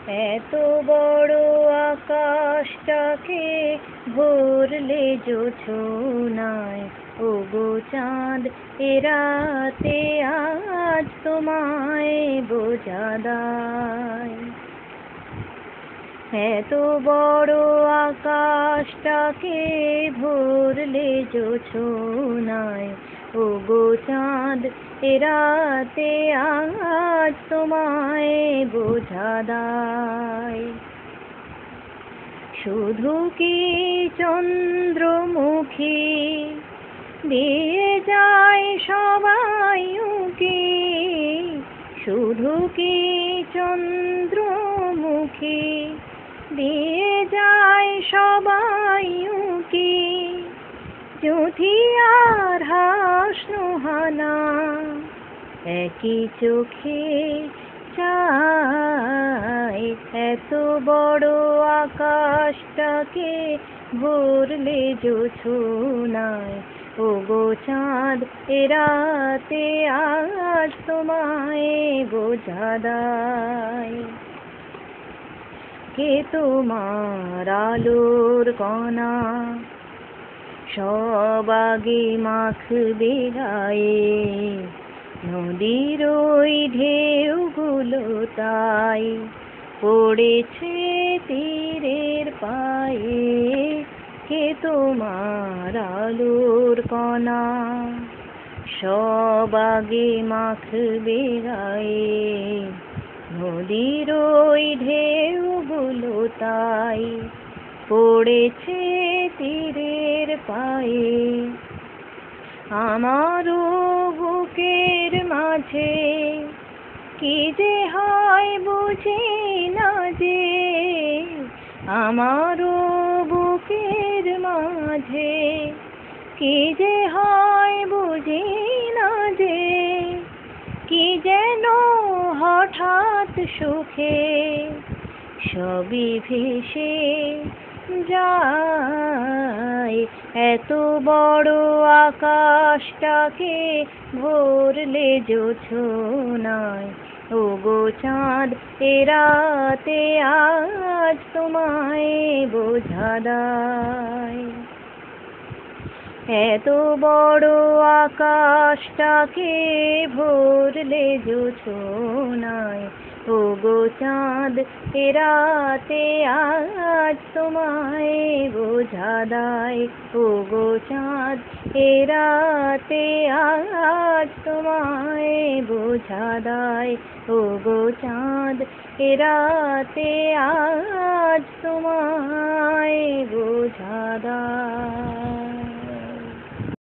এত বড় আকাশটাকে ভরলে জোছনায়, ওগো চাঁদ এ রাতে আজ তোমায় বোঝা দায়। এত বড় আকাশটাকে ভরলে জোছনায়, ওগো চাঁদ এ রাতে আজ তোমায় বোঝা দায়। শুধু কি চন্দ্রমুখী দিয়ে যায় সবাই উকি, শুধু কি চন্দ্রমুখী দিয়ে যায় সবাই উকি, জ্যোতি আর হাসনোহানা একই চোখে চায়। এত বড় আকাশটাকে ভরলে জোছনায়, ওগো চাঁদ এ রাতে আজ তোমায় বোঝা দায়। কে তোমার আলোর কণা সব আগে মাখবে গায়ে, নদীর ওই ঢেউগুলো তাই পড়েছে তীরের পায়ে। কে তোমার আলোর কণা সব আগে মাখবে গায়ে, নদীর ওই ঢেউগুলো তাই পড়েছে তীরের পায়ে। আমারও বুকের মাঝে কি যে হয় বুঝি না যে, আমারও বুকের মাঝে কি যে হয় বুঝি না যে, কি যেন হঠাৎ সুখে সবই ভেসে যায়। এত বড় আকাশটাকে ভরলে জোছনায়, ওগো চাঁদ এ রাতে আজ তোমায় বোঝা দায়। এত বড় আকাশটাকে ভরলে জোছনায়, ওগো চাঁদ এ রাতে আজ তোমায় বোঝা দায়। ওগো চাঁদ এ রাতে আজ তোমায় বোঝা দায়। ওগো চাঁদ এ রাতে আজ তোমায় বোঝা দায়।